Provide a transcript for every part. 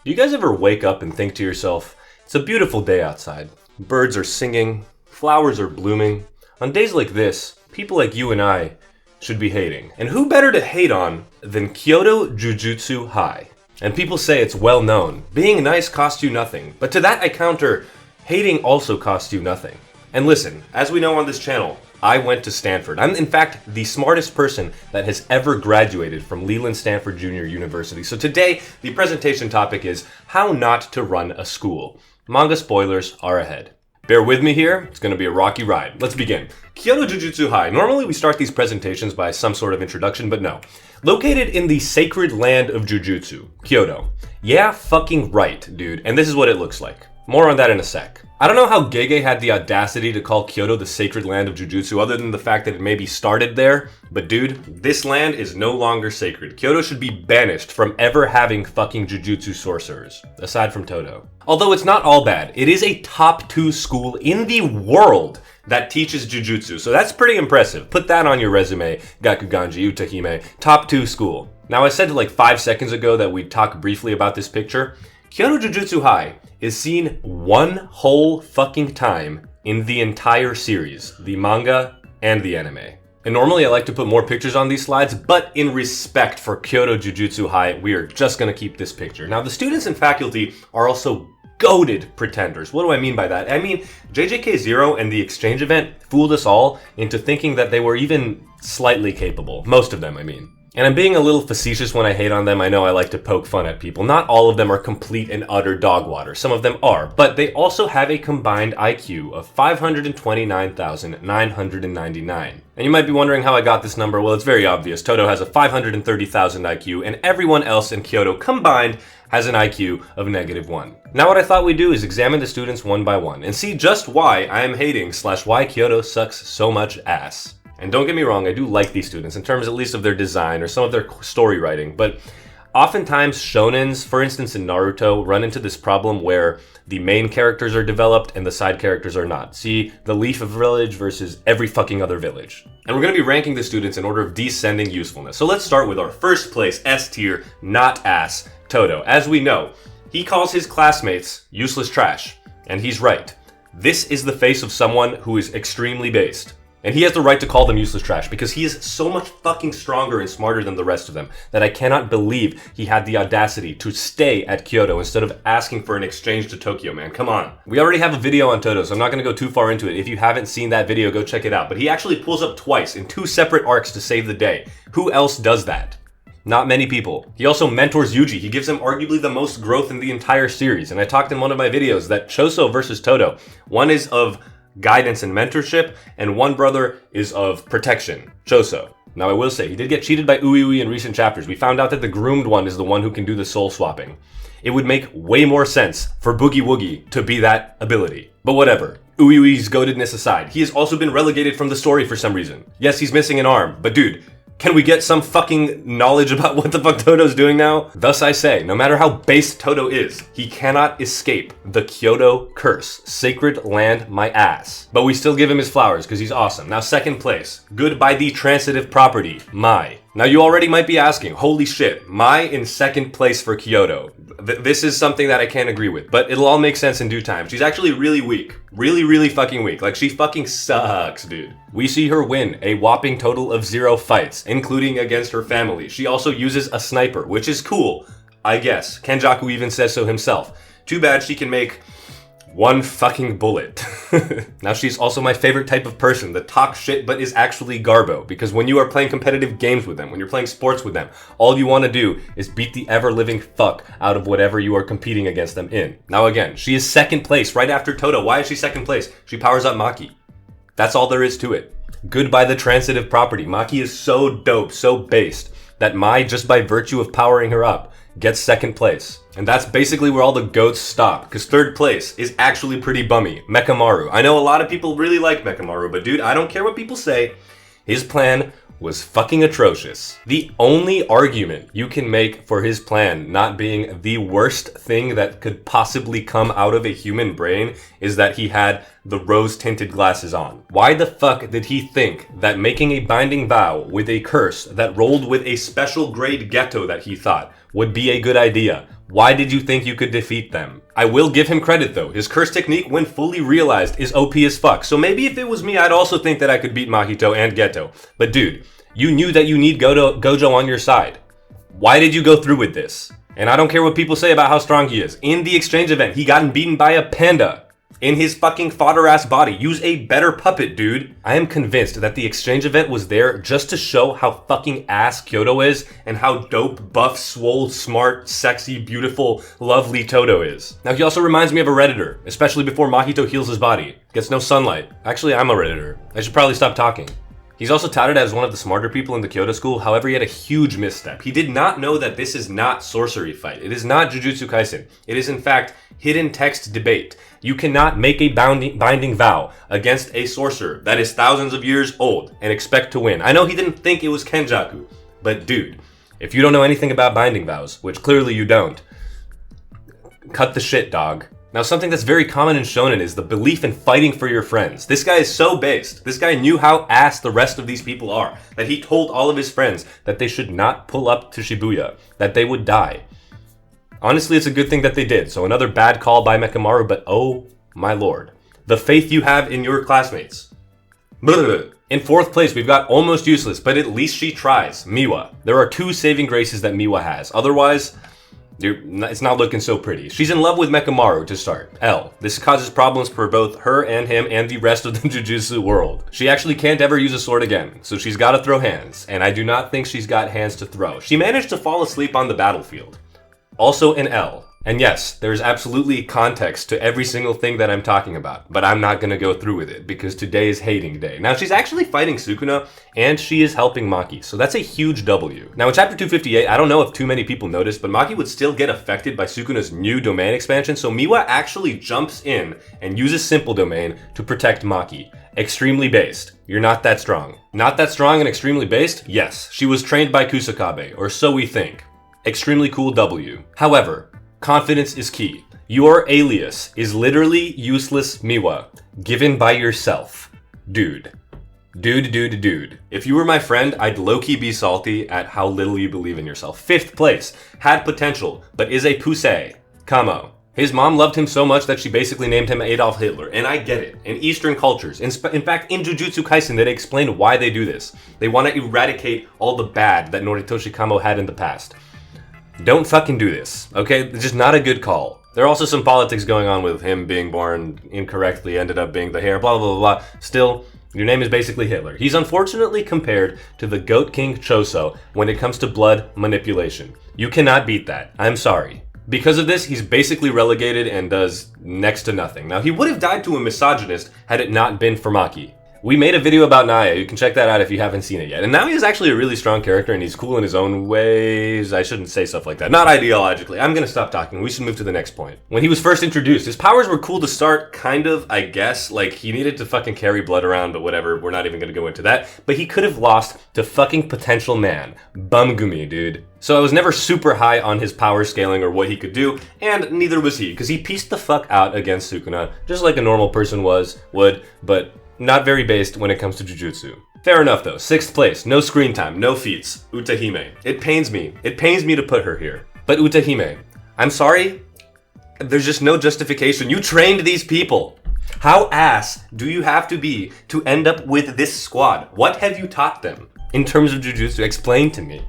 Do you guys ever wake up and think to yourself, it's a beautiful day outside. Birds are singing, flowers are blooming. On days like this, people like you and I should be hating. And who better to hate on than Kyoto Jujutsu High? And people say it's well known. Being nice costs you nothing. But to that I counter, hating also costs you nothing. And listen, as we know on this channel, I went to Stanford. I'm in fact the smartest person that has ever graduated from Leland Stanford Junior University. So today, the presentation topic is how not to run a school. Manga spoilers are ahead. Bear with me here, it's gonna be a rocky ride. Let's begin. Kyoto Jujutsu High. Normally we start these presentations by some sort of introduction, but no. Located in the sacred land of Jujutsu, Kyoto. Yeah, fucking right, dude. And this is what it looks like. More on that in a sec. I don't know how Gege had the audacity to call Kyoto the sacred land of Jujutsu other than the fact that it maybe started there, but dude, this land is no longer sacred. Kyoto should be banished from ever having fucking Jujutsu sorcerers, aside from Todo. Although it's not all bad, it is a top 2 school in the world that teaches Jujutsu, so that's pretty impressive. Put that on your resume, Gakuganji, Utahime, top 2 school. Now I said like 5 seconds ago that we'd talk briefly about this picture. Kyoto Jujutsu High is seen one whole fucking time in the entire series, the manga and the anime. And normally I like to put more pictures on these slides, but in respect for Kyoto Jujutsu High, we are just gonna keep this picture. Now the students and faculty are also goated pretenders. What do I mean by that? I mean, JJK0 and the exchange event fooled us all into thinking that they were even slightly capable. Most of them, I mean. And I'm being a little facetious when I hate on them. I know I like to poke fun at people. Not all of them are complete and utter dog water. Some of them are. But they also have a combined IQ of 529,999. And you might be wondering how I got this number. Well, it's very obvious. Toto has a 530,000 IQ, and everyone else in Kyoto combined has an IQ of -1. Now what I thought we'd do is examine the students one by one and see just why I am hating / why Kyoto sucks so much ass. And don't get me wrong, I do like these students in terms at least of their design or some of their story writing, but oftentimes shonens, for instance in Naruto, run into this problem where the main characters are developed and the side characters are not. See, the Leaf of Village versus every fucking other village. And we're going to be ranking the students in order of descending usefulness. So let's start with our first place S tier, not ass, Toto. As we know, he calls his classmates useless trash, and he's right. This is the face of someone who is extremely based. And he has the right to call them useless trash because he is so much fucking stronger and smarter than the rest of them that I cannot believe he had the audacity to stay at Kyoto instead of asking for an exchange to Tokyo, man. Come on. We already have a video on Todo, so I'm not going to go too far into it. If you haven't seen that video, go check it out. But he actually pulls up twice in 2 separate arcs to save the day. Who else does that? Not many people. He also mentors Yuji. He gives him arguably the most growth in the entire series. And I talked in one of my videos that Choso versus Todo, one is of guidance and mentorship, and one brother is of protection, Choso. Now I will say, he did get cheated by Ui in recent chapters. We found out that the groomed one is the one who can do the soul swapping. It would make way more sense for Boogie Woogie to be that ability. But whatever. Ui's goatedness aside, he has also been relegated from the story for some reason. Yes, he's missing an arm, but dude, can we get some fucking knowledge about what the fuck Toto's doing now? Thus I say, no matter how base Toto is, he cannot escape the Kyoto curse. Sacred land my ass. But we still give him his flowers because he's awesome. Now second place, good by the transitive property, Mai. Now you already might be asking, holy shit, Mai in second place for Kyoto. This is something that I can't agree with, but it'll all make sense in due time. She's actually really weak. Really fucking weak. Like, she fucking sucks, dude. We see her win a whopping total of 0 fights, including against her family. She also uses a sniper, which is cool, I guess. Kenjaku even says so himself. Too bad she can make 1 fucking bullet. Now she's also my favorite type of person that talks shit but is actually garbo, because when you are playing competitive games with them, when you're playing sports with them, all you want to do is beat the ever-living fuck out of whatever you are competing against them in. Now again, she is second place right after Toto. Why is she second place? She powers up Maki. That's all there is to it. Good by the transitive property. Maki is so dope, so based, that Mai, just by virtue of powering her up, gets second place. And that's basically where all the goats stop, because third place is actually pretty bummy. Mechamaru. I know a lot of people really like Mechamaru, but dude, I don't care what people say. His plan was fucking atrocious. The only argument you can make for his plan not being the worst thing that could possibly come out of a human brain is that he had the rose-tinted glasses on. Why the fuck did he think that making a binding vow with a curse that rolled with a special grade ghetto that he thought would be a good idea? Why did you think you could defeat them? I will give him credit though. His curse technique, when fully realized, is OP as fuck. So maybe if it was me, I'd also think that I could beat Mahito and Geto. But dude, you knew that you need Gojo on your side. Why did you go through with this? And I don't care what people say about how strong he is. In the exchange event, he got beaten by a panda. In his fucking fodder-ass body. Use a better puppet, dude. I am convinced that the exchange event was there just to show how fucking ass Kyoto is and how dope, buff, swole, smart, sexy, beautiful, lovely Todo is. Now, he also reminds me of a Redditor, especially before Mahito heals his body. Gets no sunlight. Actually, I'm a Redditor. I should probably stop talking. He's also touted as one of the smarter people in the Kyoto school, however he had a huge misstep. He did not know that this is not sorcery fight. It is not Jujutsu Kaisen. It is in fact hidden text debate. You cannot make a binding vow against a sorcerer that is thousands of years old and expect to win. I know he didn't think it was Kenjaku, but dude, if you don't know anything about binding vows, which clearly you don't, cut the shit, dog. Now, something that's very common in shonen is the belief in fighting for your friends. This guy is so based. This guy knew how ass the rest of these people are, that he told all of his friends that they should not pull up to Shibuya, that they would die. Honestly, it's a good thing that they did, so another bad call by Mechamaru, but oh my lord. The faith you have in your classmates. In fourth place, we've got almost useless, but at least she tries, Miwa. There are 2 saving graces that Miwa has. Otherwise, it's not looking so pretty. She's in love with Mechamaru to start. L. This causes problems for both her and him and the rest of the Jujutsu world. She actually can't ever use a sword again, so she's gotta throw hands, and I do not think she's got hands to throw. She managed to fall asleep on the battlefield. Also an L. And yes, there's absolutely context to every single thing that I'm talking about, but I'm not gonna go through with it because today is hating day. Now, she's actually fighting Sukuna, and she is helping Maki, so that's a huge W. Now, in chapter 258, I don't know if too many people noticed, but Maki would still get affected by Sukuna's new domain expansion, so Miwa actually jumps in and uses simple domain to protect Maki. Extremely based. You're not that strong. Not that strong and extremely based? Yes. She was trained by Kusakabe, or so we think. Extremely cool W. However, confidence is key. Your alias is literally useless Miwa, given by yourself. Dude. Dude. If you were my friend, I'd low-key be salty at how little you believe in yourself. 5th place. Had potential, but is a poussé. Kamo. His mom loved him so much that she basically named him Adolf Hitler, and I get it. In Eastern cultures, in fact, in Jujutsu Kaisen, they explained why they do this. They want to eradicate all the bad that Noritoshi Kamo had in the past. Don't fucking do this, okay? It's just not a good call. There are also some politics going on with him being born incorrectly, ended up being the heir, blah, blah, blah, blah. Still, your name is basically Hitler. He's unfortunately compared to the Goat King Choso when it comes to blood manipulation. You cannot beat that. I'm sorry. Because of this, he's basically relegated and does next to nothing. Now, he would have died to a misogynist had it not been for Maki. We made a video about Naya, you can check that out if you haven't seen it yet. And now he is actually a really strong character and he's cool in his own ways. I shouldn't say stuff like that. Not ideologically. I'm gonna stop talking. We should move to the next point. When he was first introduced, his powers were cool to start, kind of, I guess. Like, he needed to fucking carry blood around, but whatever, we're not even gonna go into that. But he could have lost to fucking Potential Man. Bumgumi, dude. So I was never super high on his power scaling or what he could do, and neither was he, because he pieced the fuck out against Sukuna, just like a normal person would, but not very based when it comes to Jujutsu. Fair enough though. 6th place, no screen time, no feats. Utahime. It pains me to put her here. But Utahime, I'm sorry, there's just no justification. You trained these people. How ass do you have to be to end up with this squad? What have you taught them in terms of Jujutsu? Explain to me.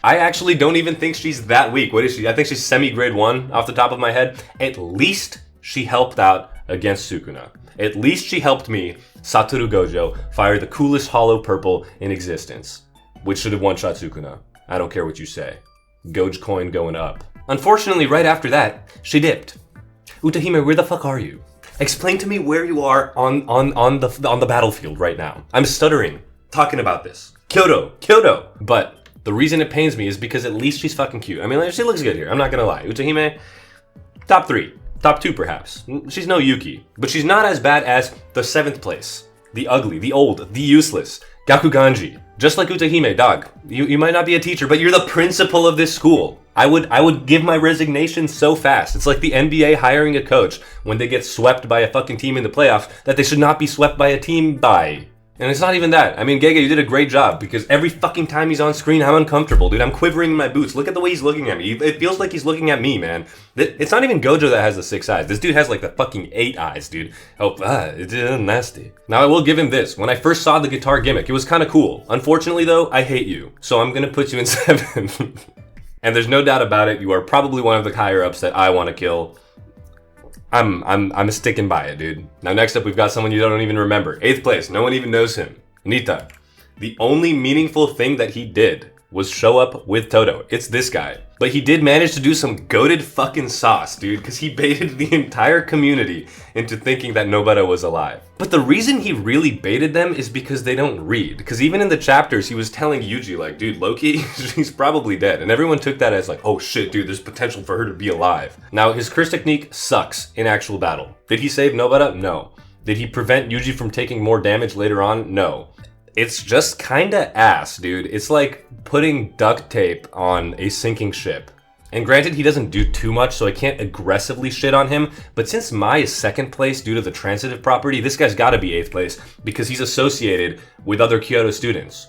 I actually don't even think she's that weak. What is she? I think she's semi-grade 1 off the top of my head. At least she helped out against Sukuna. At least she helped me, Satoru Gojo, fire the coolest hollow purple in existence, which should have one-shot Sukuna. I don't care what you say. Goj coin going up. Unfortunately, right after that, she dipped. Utahime, where the fuck are you? Explain to me where you are on the battlefield right now. I'm stuttering talking about this. Kyoto. But the reason it pains me is because at least she's fucking cute. I mean, she looks good here. I'm not gonna lie. Utahime, top 3. Top 2, perhaps. She's no Yuki, but she's not as bad as the 7th place. The ugly, the old, the useless. Gakuganji. Just like Utahime, dog. You might not be a teacher, but you're the principal of this school. I would give my resignation so fast. It's like the NBA hiring a coach when they get swept by a fucking team in the playoffs that they should not be swept by a team by. And it's not even that. I mean, Gege, you did a great job because every fucking time he's on screen, I'm uncomfortable, dude. I'm quivering in my boots. Look at the way he's looking at me. It feels like he's looking at me, man. It's not even Gojo that has the 6 eyes. This dude has like the fucking 8 eyes, dude. Oh, it's nasty. Now, I will give him this. When I first saw the guitar gimmick, it was kind of cool. Unfortunately, though, I hate you. So I'm gonna put you in 7. And there's no doubt about it, you are probably one of the higher ups that I want to kill. I'm sticking by it, dude. Now next up, we've got someone you don't even remember. 8th place, no one even knows him. Anita. The only meaningful thing that he did was show up with Todo. It's this guy. But he did manage to do some goated fucking sauce, dude, because he baited the entire community into thinking that Nobara was alive. But the reason he really baited them is because they don't read. Because even in the chapters, he was telling Yuji, like, dude, lowkey, she's probably dead. And everyone took that as like, oh shit, dude, there's potential for her to be alive. Now, his curse technique sucks in actual battle. Did he save Nobara? No. Did he prevent Yuji from taking more damage later on? No. It's just kinda ass, dude. It's like putting duct tape on a sinking ship. And granted, he doesn't do too much, so I can't aggressively shit on him, but since Mai is 2nd place due to the transitive property, this guy's gotta be 8th place because he's associated with other Kyoto students.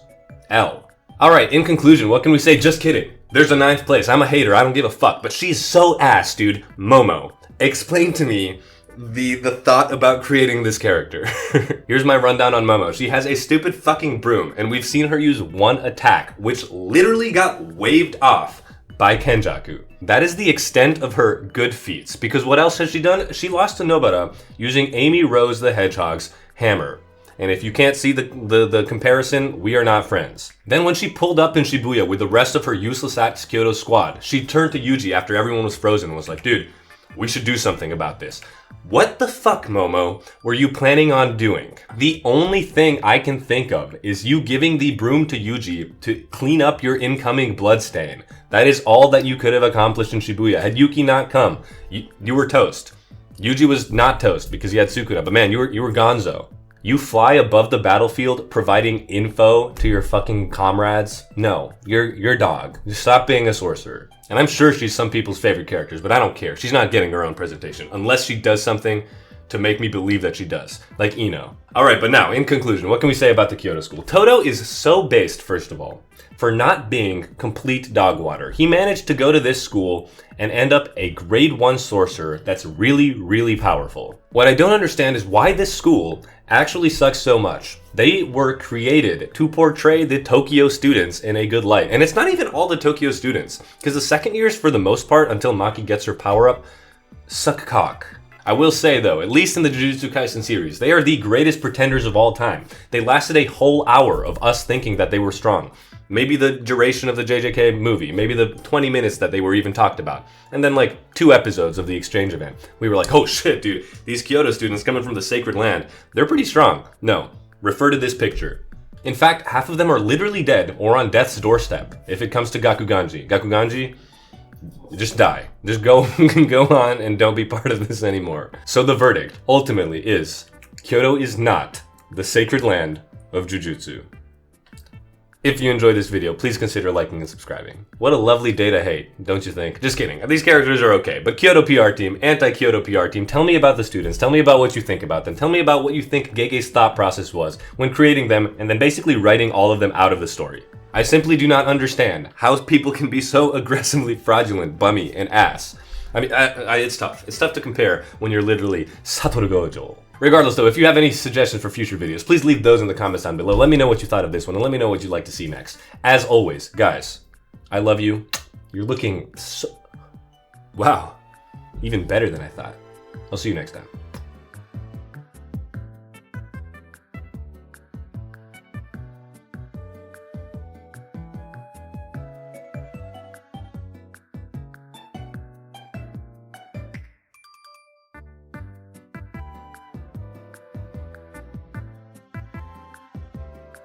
L. Alright, in conclusion, what can we say? Just kidding. There's a 9th place. I'm a hater. I don't give a fuck. But she's so ass, dude. Momo. Explain to me the thought about creating this character. Here's my rundown on Momo. She has a stupid fucking broom, and we've seen her use one attack, which literally got waved off by Kenjaku. That is the extent of her good feats, because what else has she done? She lost to Nobara using Amy Rose the Hedgehog's hammer. And if you can't see the comparison, we are not friends. Then when she pulled up in Shibuya with the rest of her useless ass Kyoto squad, she turned to Yuji after everyone was frozen and was like, dude, we should do something about this. What the fuck, Momo, were you planning on doing? The only thing I can think of is you giving the broom to Yuji to clean up your incoming bloodstain. That is all that you could have accomplished in Shibuya. Had Yuki not come, you were toast. Yuji was not toast because he had Sukuna, but man, you were gonzo. You fly above the battlefield providing info to your fucking comrades? No, you're dog. Just stop being a sorcerer. And I'm sure she's some people's favorite characters, but I don't care. She's not getting her own presentation, unless she does something to make me believe that she does, like Ino. Alright, but now, in conclusion, what can we say about the Kyoto school? Todo is so based, first of all, for not being complete dog water. He managed to go to this school and end up a grade 1 sorcerer that's really, really powerful. What I don't understand is why this school actually sucks so much. They were created to portray the Tokyo students in a good light. And it's not even all the Tokyo students, because the second years, for the most part, until Maki gets her power up, suck cock. I will say though, at least in the Jujutsu Kaisen series, they are the greatest pretenders of all time. They lasted a whole hour of us thinking that they were strong. Maybe the duration of the JJK movie, maybe the 20 minutes that they were even talked about. And then like 2 episodes of the exchange event. We were like, oh shit, dude, these Kyoto students coming from the sacred land, they're pretty strong. No, refer to this picture. In fact, half of them are literally dead or on death's doorstep if it comes to Gakuganji. Gakuganji, just die. Just go on and don't be part of this anymore. So the verdict, ultimately, is Kyoto is not the sacred land of Jujutsu. If you enjoyed this video, please consider liking and subscribing. What a lovely day to hate, don't you think? Just kidding. These characters are okay, but Kyoto PR team, anti-Kyoto PR team, tell me about the students. Tell me about what you think about them. Tell me about what you think Gege's thought process was when creating them and then basically writing all of them out of the story. I simply do not understand how people can be so aggressively fraudulent, bummy, and ass. I mean, it's tough. It's tough to compare when you're literally Satoru Gojo. Regardless though, if you have any suggestions for future videos, please leave those in the comments down below. Let me know what you thought of this one and let me know what you'd like to see next. As always, guys, I love you. You're looking so... wow, even better than I thought. I'll see you next time.